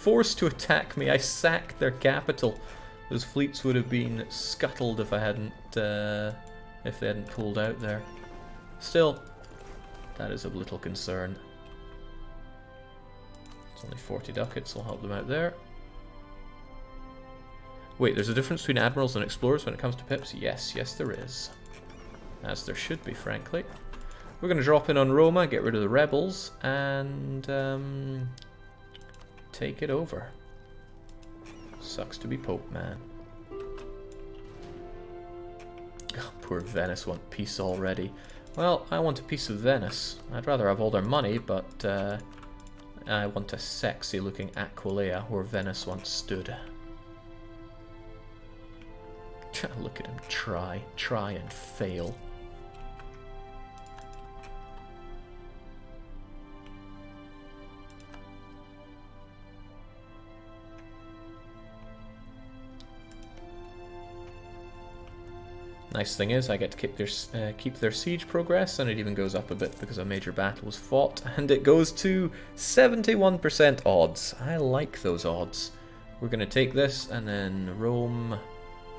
forced to attack me. I sacked their capital. Those fleets would have been scuttled if I hadn't, if they hadn't pulled out there. Still, that is of little concern. It's only 40 ducats, I'll help them out there. Wait, there's a difference between admirals and explorers when it comes to pips? Yes, yes there is. As there should be, frankly. We're going to drop in on Roma, get rid of the rebels, and take it over. Sucks to be Pope, man. Oh, poor Venice want peace already. Well, I want a piece of Venice. I'd rather have all their money, but I want a sexy-looking Aquileia where Venice once stood. Look at him try and fail. Nice thing is, I get to keep their siege progress, and it even goes up a bit because a major battle was fought, and it goes to 71% odds. I like those odds. We're going to take this, and then Rome,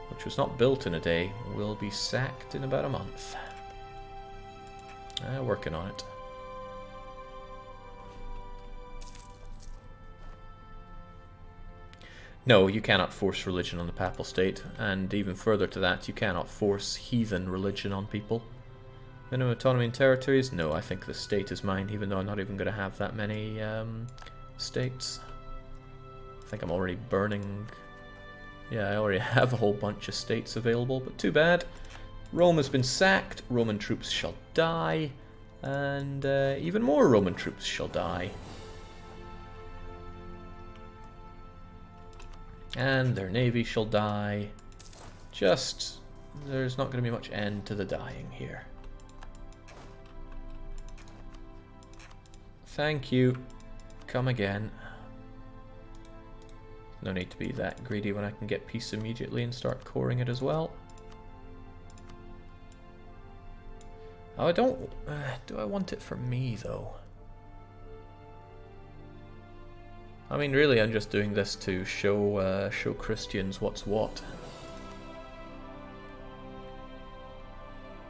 which was not built in a day, will be sacked in about a month. Working on it. No, you cannot force religion on the Papal State, and even further to that, you cannot force heathen religion on people. Minimum autonomy in territories? No, I think the state is mine, even though I'm not even going to have that many states. I think I'm already burning... Yeah, I already have a whole bunch of states available, but too bad. Rome has been sacked, Roman troops shall die, and even more Roman troops shall die. And their navy shall die. Just, there's not going to be much end to the dying here. Thank you. Come again. No need to be that greedy when I can get peace immediately and start coring it as well. Oh, I don't... do I want it for me, though? I mean, really, I'm just doing this to show show Christians what's what.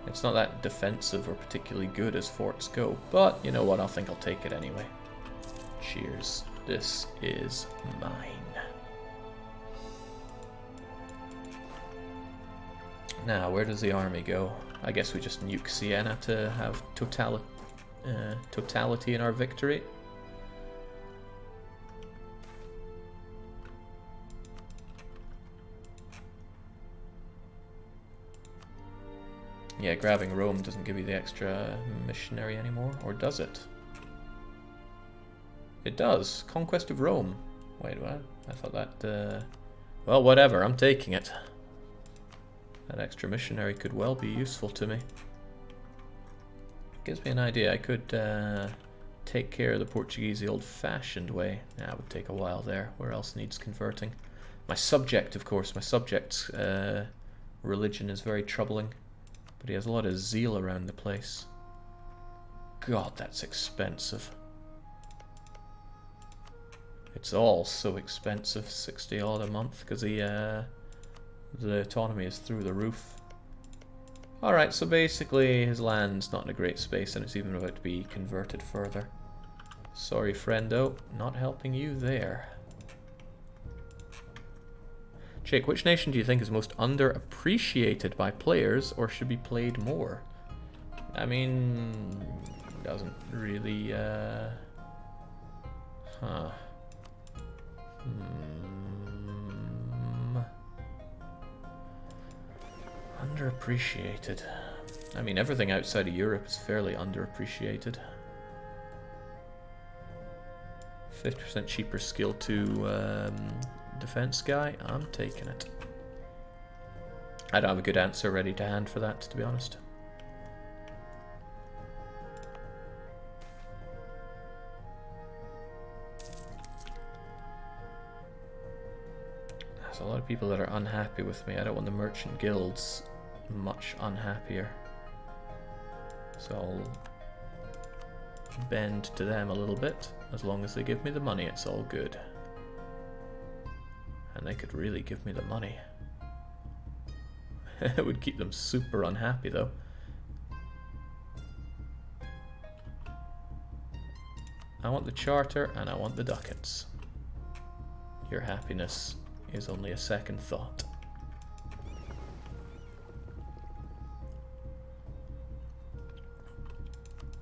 It's not that defensive or particularly good as forts go, but you know what, I think I'll take it anyway. Cheers. This is mine. Now, where does the army go? I guess we just nuke Siena to have totality in our victory. Yeah, grabbing Rome doesn't give you the extra missionary anymore, or does it? It does. Conquest of Rome. Wait, what? I thought that, well, whatever, I'm taking it. That extra missionary could well be useful to me. Gives me an idea. I could take care of the Portuguese the old-fashioned way. Nah, it would take a while there. Where else needs converting? My subject, of course. My subject's religion is very troubling. But he has a lot of zeal around the place. God, that's expensive. It's all so expensive, 60 odd a month, because the autonomy is through the roof. Alright, so basically his land's not in a great space, and it's even about to be converted further. Sorry, friendo, not helping you there. Jake, which nation do you think is most underappreciated by players, or should be played more? I mean, doesn't really, Underappreciated. I mean, everything outside of Europe is fairly underappreciated. 50% cheaper skill 2 defense guy. I'm taking it. I don't have a good answer ready to hand for that, to be honest. There's a lot of people that are unhappy with me. I don't want the merchant guilds much unhappier. So I'll bend to them a little bit. As long as they give me the money, it's all good. Man, they could really give me the money. It would keep them super unhappy though. I want the charter and I want the ducats. Your happiness is only a second thought.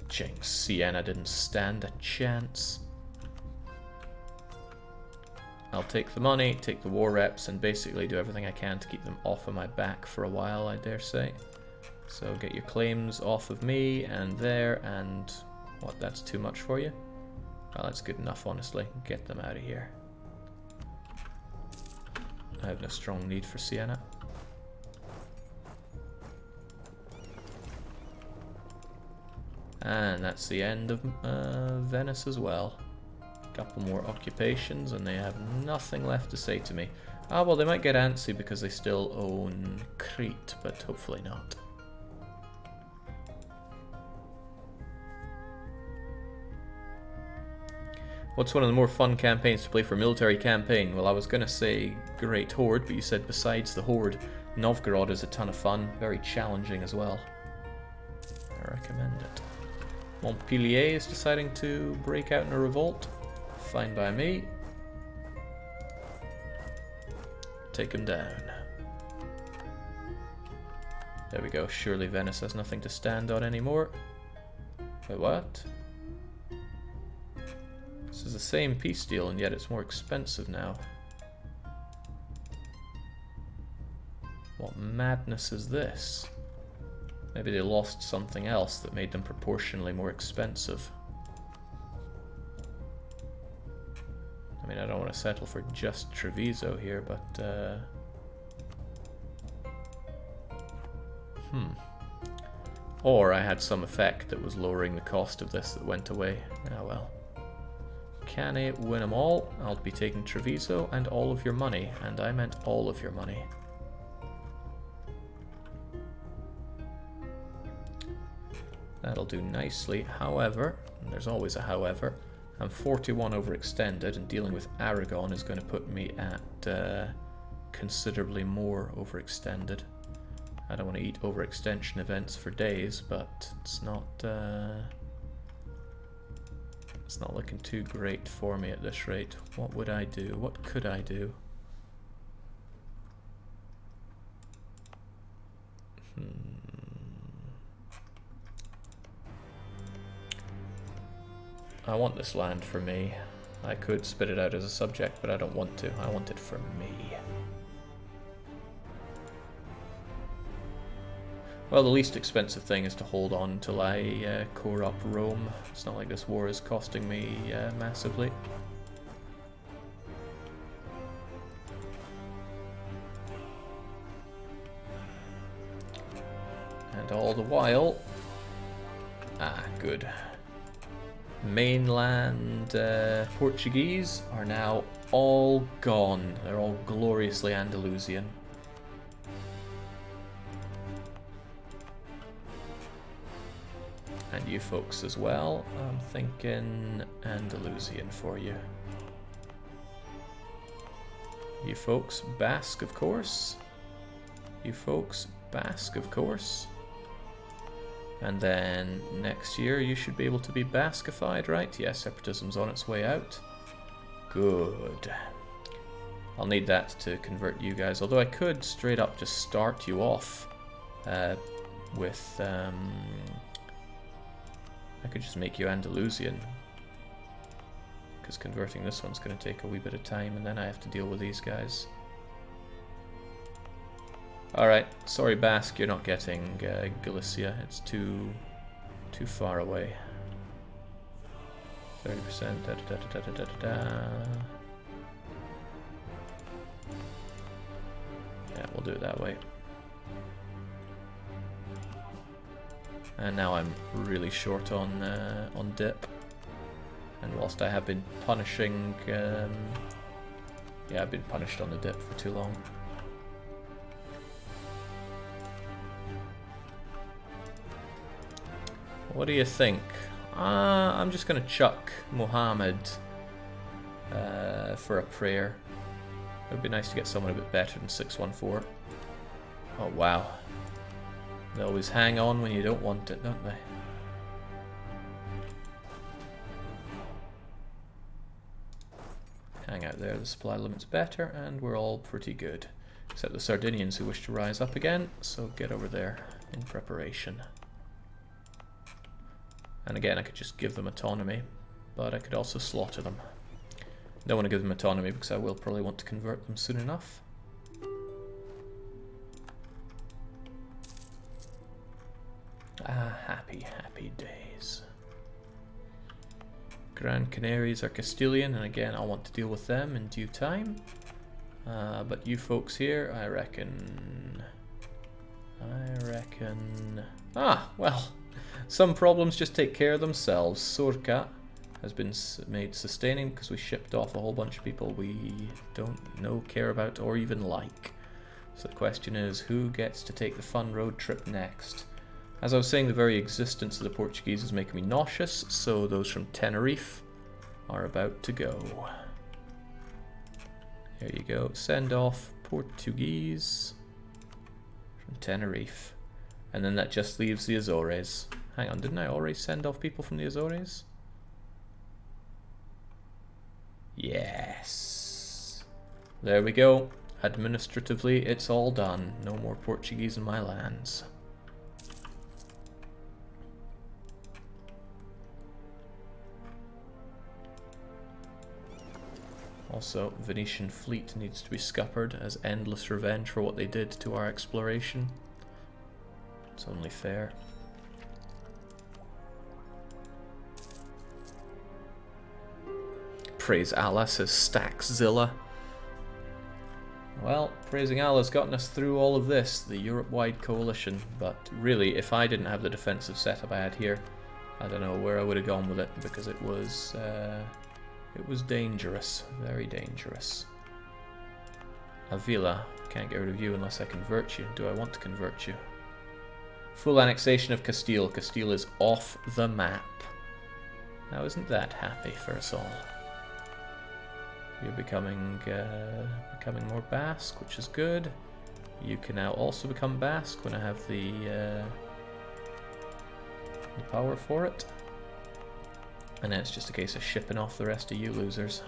Jinx, Sienna didn't stand a chance. I'll take the money, take the war reps, and basically do everything I can to keep them off of my back for a while, I dare say. So get your claims off of me and there, and what, that's too much for you? Well, that's good enough, honestly. Get them out of here. I have no strong need for Sienna. And that's the end of Venice as well. Couple more occupations and they have nothing left to say to me. Ah, well, they might get antsy because they still own Crete, but hopefully not. What's one of the more fun campaigns to play for a military campaign? Well, I was going to say Great Horde, but you said besides the Horde, Novgorod is a ton of fun, very challenging as well. I recommend it. Montpellier is deciding to break out in a revolt. Fine by me. Take him down. There we go. Surely Venice has nothing to stand on anymore. Wait, what? This is the same peace deal and yet it's more expensive now. What madness is this? Maybe they lost something else that made them proportionally more expensive. I mean, I don't want to settle for just Treviso here, but Or I had some effect that was lowering the cost of this that went away. Ah well. Can I win them all? I'll be taking Treviso and all of your money, and I meant all of your money. That'll do nicely. However, and there's always a however, I'm 41 overextended, and dealing with Aragon is going to put me at considerably more overextended. I don't want to eat overextension events for days, but it's not looking too great for me at this rate. What would I do? What could I do? I want this land for me. I could spit it out as a subject, but I don't want to. I want it for me. Well, the least expensive thing is to hold on until I core up Rome. It's not like this war is costing me massively. And all the while... Ah, good. Mainland Portuguese are now all gone. They're all gloriously Andalusian. And you folks as well. I'm thinking Andalusian for you. You folks, Basque, of course. You folks, Basque, of course. And then next year you should be able to be Basquified, right? Yes, separatism's on its way out. Good. I'll need that to convert you guys, although I could straight up just start you off with... I could just make you Andalusian, because converting this one's going to take a wee bit of time, and then I have to deal with these guys. Alright, sorry Basque, you're not getting Galicia, it's too far away. 30%, Yeah, we'll do it that way. And now I'm really short on dip. And whilst I have been punishing... yeah, I've been punished on the dip for too long. What do you think? I'm just going to chuck Muhammad for a prayer. It would be nice to get someone a bit better than 614. Oh wow. They always hang on when you don't want it, don't they? Hang out there, the supply limit's better, and we're all pretty good. Except the Sardinians who wish to rise up again, so get over there in preparation. And again, I could just give them autonomy, but I could also slaughter them. Don't want to give them autonomy because I will probably want to convert them soon enough. Ah, happy, happy days. Grand Canaries are Castilian, and again, I'll want to deal with them in due time. But you folks here, I reckon... Ah, well, some problems just take care of themselves. Sorca has been made sustaining because we shipped off a whole bunch of people we don't care about or even like. So the question is, who gets to take the fun road trip next? As I was saying, the very existence of the Portuguese is making me nauseous, so those from Tenerife are about to go. There you go. Send off Portuguese from Tenerife. And then that just leaves the Azores. Hang on, didn't I already send off people from the Azores? Yes. There we go. Administratively, it's all done. No more Portuguese in my lands. Also, Venetian fleet needs to be scuppered as endless revenge for what they did to our exploration. It's only fair. Praise Allah, says Stackzilla. Well, praising Allah's gotten us through all of this, the Europe-wide coalition, but really, if I didn't have the defensive setup I had here, I don't know where I would have gone with it, because it was dangerous, very dangerous. Avila, can't get rid of you unless I convert you. Do I want to convert you? Full annexation of Castile. Castile is off the map. Now isn't that happy for us all? You're becoming more Basque, which is good. You can now also become Basque when I have the power for it. And then it's just a case of shipping off the rest of you losers.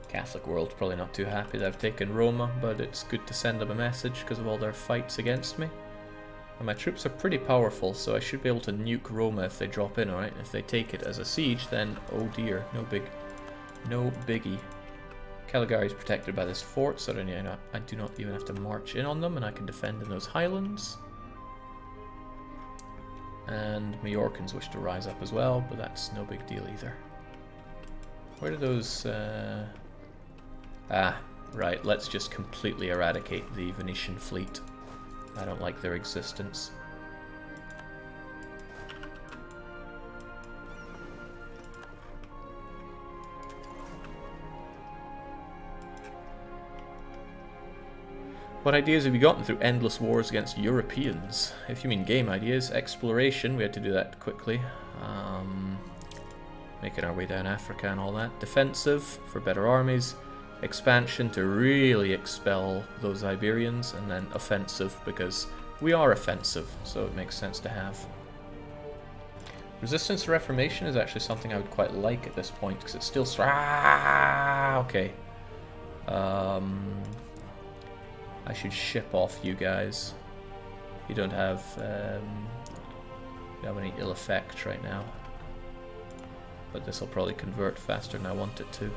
Catholic world's probably not too happy that I've taken Roma, but it's good to send them a message because of all their fights against me. And my troops are pretty powerful, so I should be able to nuke Roma if they drop in, alright? If they take it as a siege, then oh dear, no biggie. Caligari is protected by this fort, so I do not even have to march in on them, and I can defend in those highlands. And Majorcans wish to rise up as well, but that's no big deal either. Where do those... right, let's just completely eradicate the Venetian fleet. I don't like their existence. What ideas have you gotten through endless wars against Europeans? If you mean game ideas, exploration, we had to do that quickly. Making our way down Africa and all that. Defensive, for better armies. Expansion to really expel those Iberians, and then offensive because we are offensive, so it makes sense to have. Resistance to Reformation is actually something I would quite like at this point because it's still okay. I should ship off you guys. You don't have any ill effect right now, but this will probably convert faster than I want it to.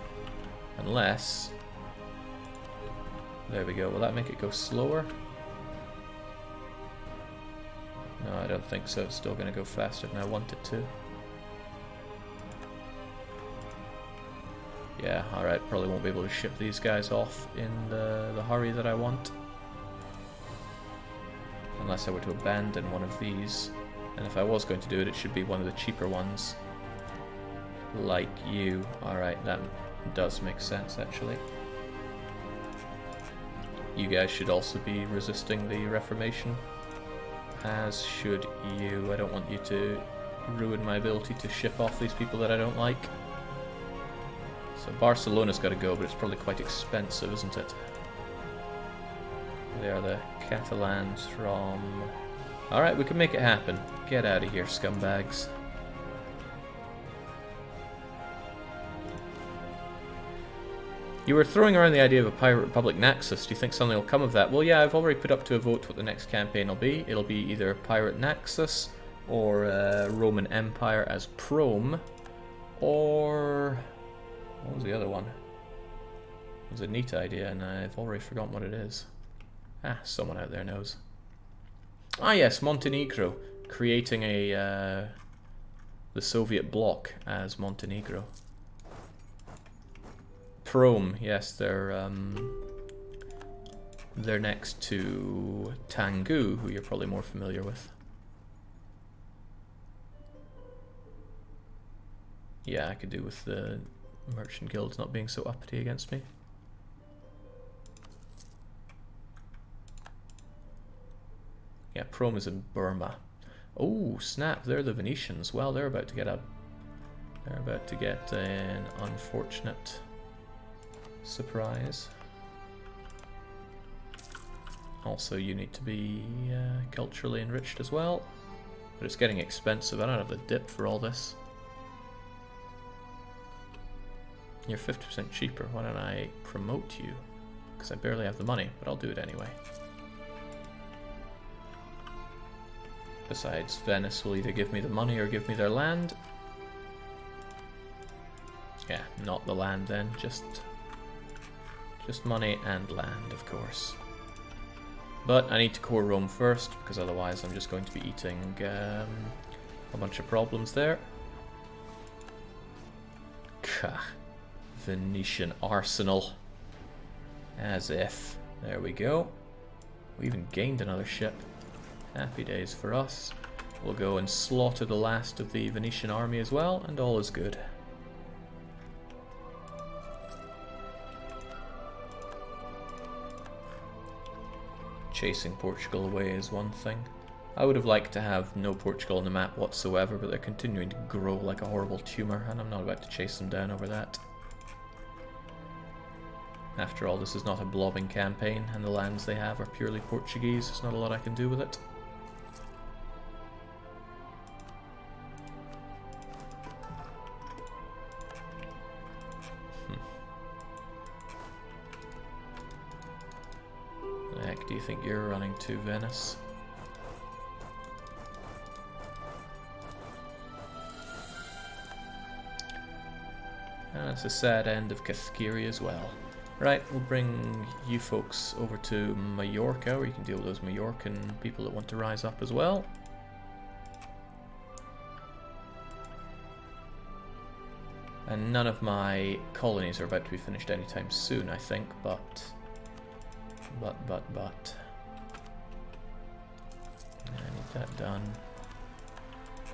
Unless... There we go. Will that make it go slower? No, I don't think so. It's still going to go faster than I want it to. Yeah, alright. Probably won't be able to ship these guys off in the hurry that I want. Unless I were to abandon one of these. And if I was going to do it, it should be one of the cheaper ones. Like you. Alright, that does make sense actually. You guys should also be resisting the Reformation, as should you. I don't want you to ruin my ability to ship off these people that I don't like. So Barcelona's got to go, but it's probably quite expensive, isn't it? They are the Catalans from... Alright, we can make it happen. Get out of here, scumbags. You were throwing around the idea of a Pirate Republic Naxos. Do you think something will come of that? Well, yeah, I've already put up to a vote what the next campaign will be. It'll be either Pirate Naxos or Roman Empire as Prome, or... what was the other one? It was a neat idea, and I've already forgotten what it is. Ah, someone out there knows. Ah, yes, Montenegro. Creating a the Soviet bloc as Montenegro. Prome, yes, they're next to Tangu, who you're probably more familiar with. Yeah, I could do with the merchant guilds not being so uppity against me. Yeah, Prome is in Burma. Oh, snap, they're the Venetians. Well, they're about to get an unfortunate surprise. Also, you need to be culturally enriched as well. But it's getting expensive. I don't have the dip for all this. You're 50% cheaper. Why don't I promote you? Because I barely have the money, but I'll do it anyway. Besides, Venice will either give me the money or give me their land. Yeah, not the land then, just money and land, of course. But I need to core Rome first, because otherwise I'm just going to be eating a bunch of problems there. Kah. Venetian arsenal. As if. There we go. We even gained another ship. Happy days for us. We'll go and slaughter the last of the Venetian army as well, and all is good. Chasing Portugal away is one thing. I would have liked to have no Portugal on the map whatsoever, but they're continuing to grow like a horrible tumor, and I'm not about to chase them down over that. After all, this is not a blobbing campaign, and the lands they have are purely Portuguese. There's not a lot I can do with it. The heck do you think you're running to, Venice? And it's a sad end of Kathkiri as well. Right, we'll bring you folks over to Mallorca, where you can deal with those Mallorcan people that want to rise up as well. And none of my colonies are about to be finished anytime soon, I think, but... I need that done.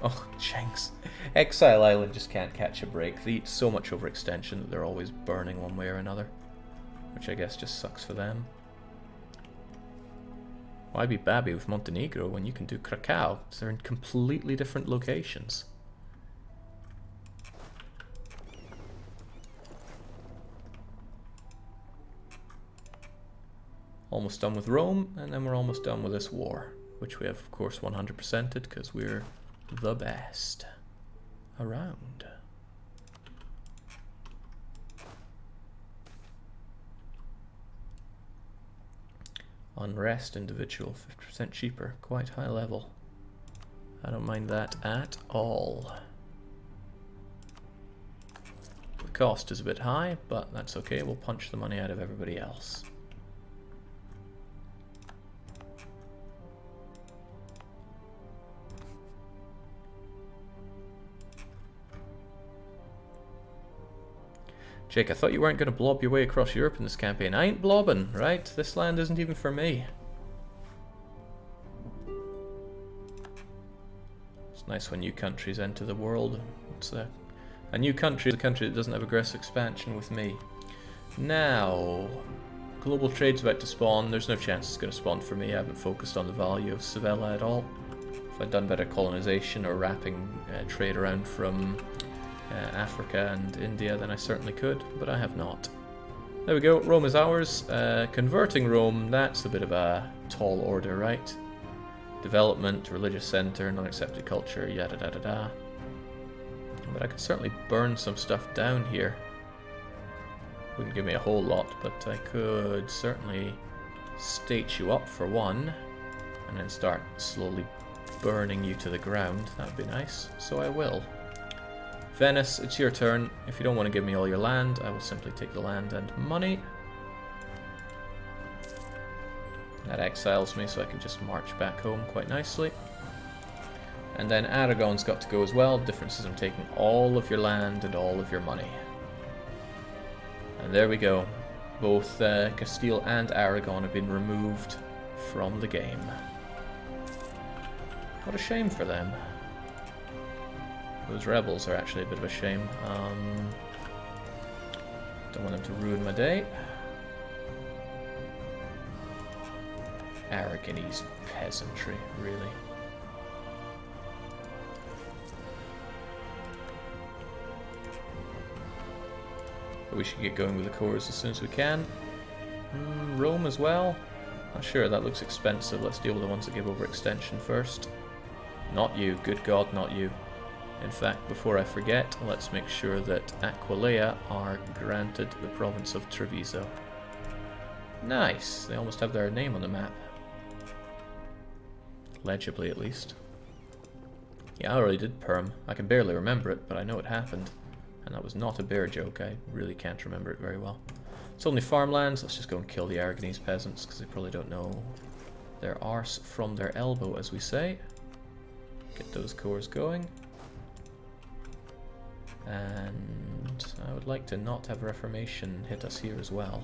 Oh, Shanks. Exile Island just can't catch a break. They eat so much overextension that they're always burning one way or another. Which I guess just sucks for them. Why be babby with Montenegro when you can do Krakow? They're in completely different locations. Almost done with Rome, and then we're almost done with this war. Which we have, of course, 100%ed because we're the best around. Unrest individual, 50% cheaper, quite high level. I don't mind that at all. The cost is a bit high, but that's okay, we'll punch the money out of everybody else. Jake, I thought you weren't going to blob your way across Europe in this campaign. I ain't blobbing, right? This land isn't even for me. It's nice when new countries enter the world. It's a new country is a country that doesn't have aggressive expansion with me. Now, global trade's about to spawn. There's no chance it's going to spawn for me. I haven't focused on the value of Sevilla at all. If I'd done better colonization or wrapping trade around from Africa and India, then I certainly could, but I have not. There we go, Rome is ours. Converting Rome, that's a bit of a tall order, right? Development, religious center, non-accepted culture, yada da da da. But I could certainly burn some stuff down here. Wouldn't give me a whole lot, but I could certainly state you up for one, and then start slowly burning you to the ground. That'd be nice, so I will. Venice, it's your turn. If you don't want to give me all your land, I will simply take the land and money. That exiles me, so I can just march back home quite nicely. And then Aragon's got to go as well. Difference is I'm taking all of your land and all of your money. And there we go. Both Castile and Aragon have been removed from the game. What a shame for them. Those rebels are actually a bit of a shame. Don't want them to ruin my day. Aragonese peasantry, really. But we should get going with the cores as soon as we can. Rome as well. Not sure, that looks expensive. Let's deal with the ones that give overextension first. Not you, good God, not you. In fact, before I forget, let's make sure that Aquileia are granted the province of Treviso. Nice, they almost have their name on the map. Legibly, at least. Yeah, I already did perm. I can barely remember it, but I know it happened. And that was not a bear joke, I really can't remember it very well. It's only farmlands, let's just go and kill the Aragonese peasants, because they probably don't know their arse from their elbow, as we say. Get those cores going. And I would like to not have Reformation hit us here as well.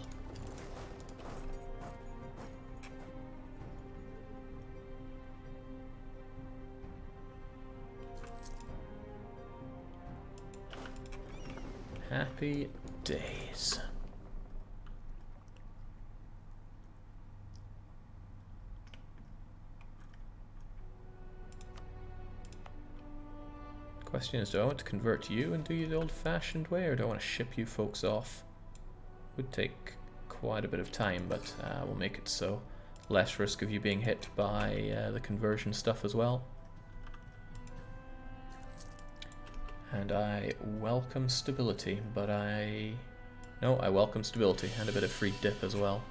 Happy days. Question is, do I want to convert you and do you the old-fashioned way, or do I want to ship you folks off? Would take quite a bit of time, but we'll make it so. Less risk of you being hit by the conversion stuff as well. And I welcome stability, but I welcome stability and a bit of free dip as well.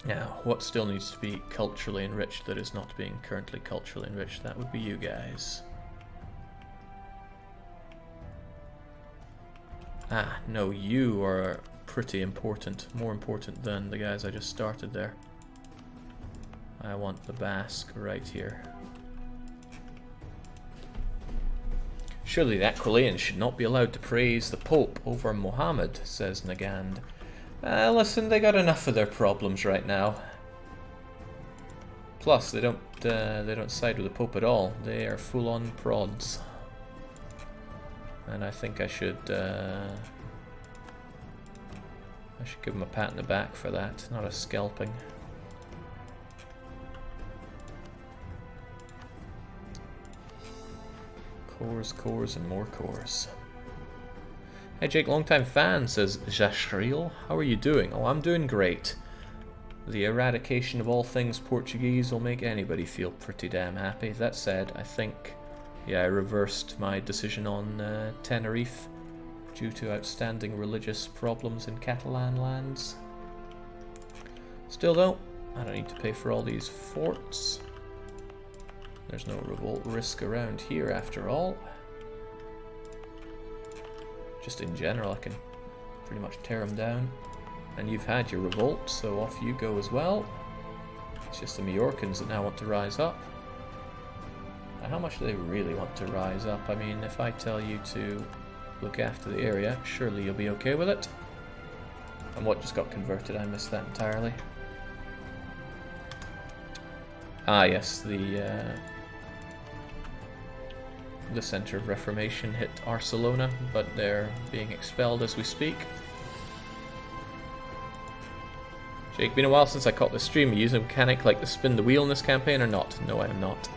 Now, what still needs to be culturally enriched that is not being currently culturally enriched? That would be you guys. Ah, no, you are pretty important. More important than the guys I just started there. I want the Basque right here. Surely the Aquileians should not be allowed to praise the Pope over Mohammed, says Nagand. Listen, they got enough of their problems right now. Plus, they don't side with the Pope at all. They are full-on prods, and I think I should give them a pat in the back for that, not a scalping. Cores, cores, and more cores. Hey Jake, long-time fan, says Jashril. How are you doing? Oh, I'm doing great. The eradication of all things Portuguese will make anybody feel pretty damn happy. That said, I think, yeah, I reversed my decision on Tenerife due to outstanding religious problems in Catalan lands. Still though, I don't need to pay for all these forts. There's no revolt risk around here after all. Just in general, I can pretty much tear them down. And you've had your revolt, so off you go as well. It's just the Majorcans that now want to rise up. Now, how much do they really want to rise up? I mean, if I tell you to look after the area, surely you'll be okay with it. And what just got converted? I missed that entirely. Ah, yes, the center of Reformation hit Barcelona, but they're being expelled as we speak. Jake, been a while since I caught the stream. You use a mechanic like the spin the wheel in this campaign or not? No, I am not.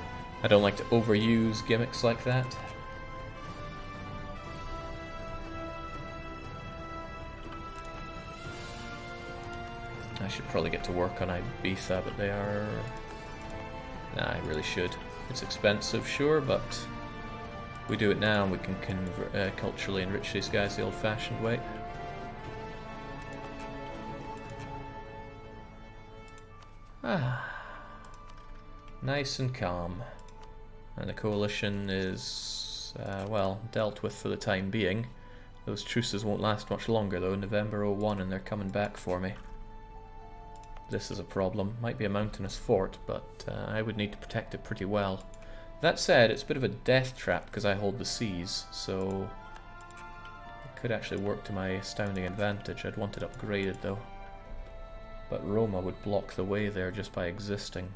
I don't like to overuse gimmicks like that. I should probably get to work on Ibiza, but they are... Nah, I really should. It's expensive, sure, but we do it now and we can culturally enrich these guys the old-fashioned way. Ah, nice and calm. And the coalition is, well, dealt with for the time being. Those truces won't last much longer though, November 01, and they're coming back for me. This is a problem. Might be a mountainous fort, but I would need to protect it pretty well. That said, it's a bit of a death trap because I hold the seas, so it could actually work to my astounding advantage. I'd want it upgraded though. But Roma would block the way there just by existing.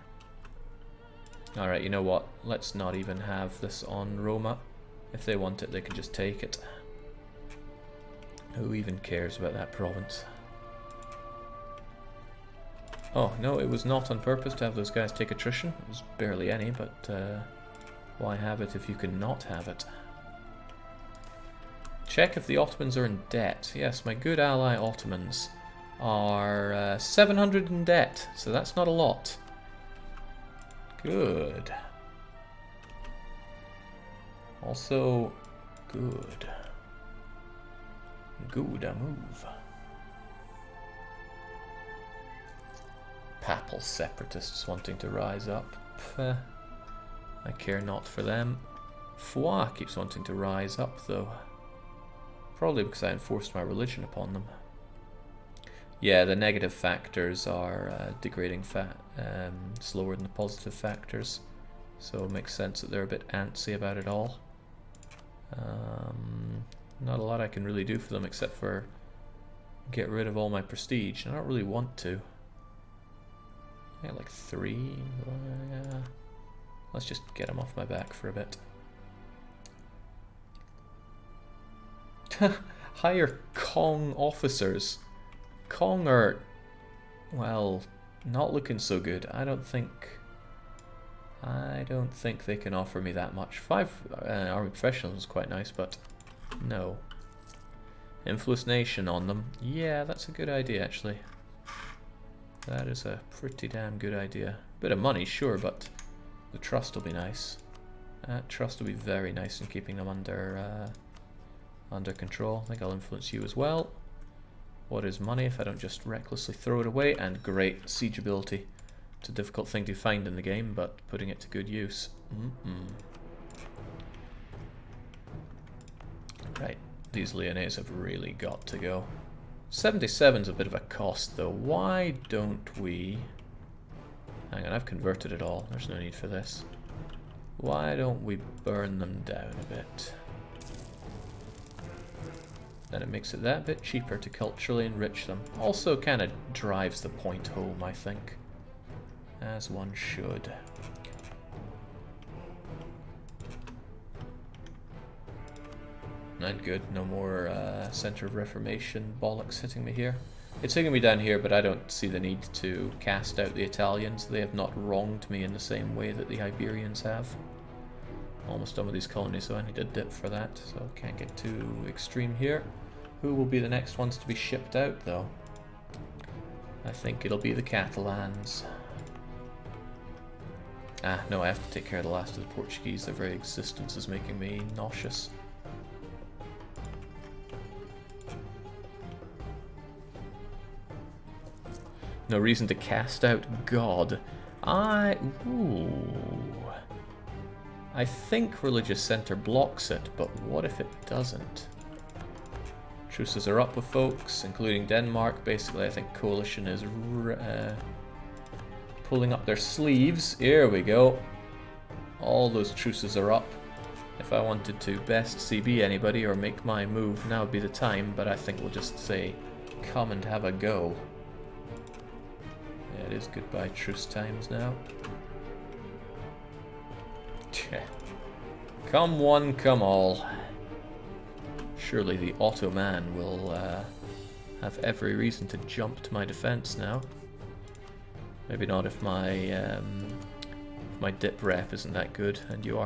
Alright, you know what? Let's not even have this on Roma. If they want it, they can just take it. Who even cares about that province? Oh, no, it was not on purpose to have those guys take attrition. It was barely any, but why have it if you can not have it? Check if the Ottomans are in debt. Yes, my good ally Ottomans are 700 in debt, so that's not a lot. Good. Also, good. Good a move. Papal separatists wanting to rise up. I care not for them. Foix keeps wanting to rise up though. Probably because I enforced my religion upon them. Yeah, the negative factors are degrading slower than the positive factors. So it makes sense that they're a bit antsy about it all. Not a lot I can really do for them except for get rid of all my prestige. I don't really want to. Yeah, like 3. Yeah. Let's just get them off my back for a bit. Hire Kong officers. Kong are, well, not looking so good. I don't think they can offer me that much. 5 army professionals is quite nice, but no. Influence nation on them. Yeah, that's a good idea actually. That is a pretty damn good idea. Bit of money, sure, but the trust will be nice. That trust will be very nice in keeping them under control. I think I'll influence you as well. What is money if I don't just recklessly throw it away? And great, siege ability. It's a difficult thing to find in the game, but putting it to good use. Right, these Lyonnais have really got to go. 77's a bit of a cost though. Why don't we... Hang on, I've converted it all. There's no need for this. Why don't we burn them down a bit? Then it makes it that bit cheaper to culturally enrich them. Also kind of drives the point home, I think. As one should. And good, no more Center of Reformation bollocks hitting me here. It's hitting me down here, but I don't see the need to cast out the Italians. They have not wronged me in the same way that the Iberians have. Almost done with these colonies, so I need a dip for that, so can't get too extreme here. Who will be the next ones to be shipped out, though? I think it'll be the Catalans. Ah, no, I have to take care of the last of the Portuguese. Their very existence is making me nauseous. No reason to cast out God. I think Religious Center blocks it, but what if it doesn't? Truces are up with folks, including Denmark. Basically, I think Coalition is pulling up their sleeves. Here we go. All those truces are up. If I wanted to best CB anybody or make my move, now would be the time, but I think we'll just say, come and have a go. Yeah, it is goodbye truce times now. Come one, come all. Surely the Ottoman will have every reason to jump to my defense now. Maybe not if my dip rep isn't that good, and you are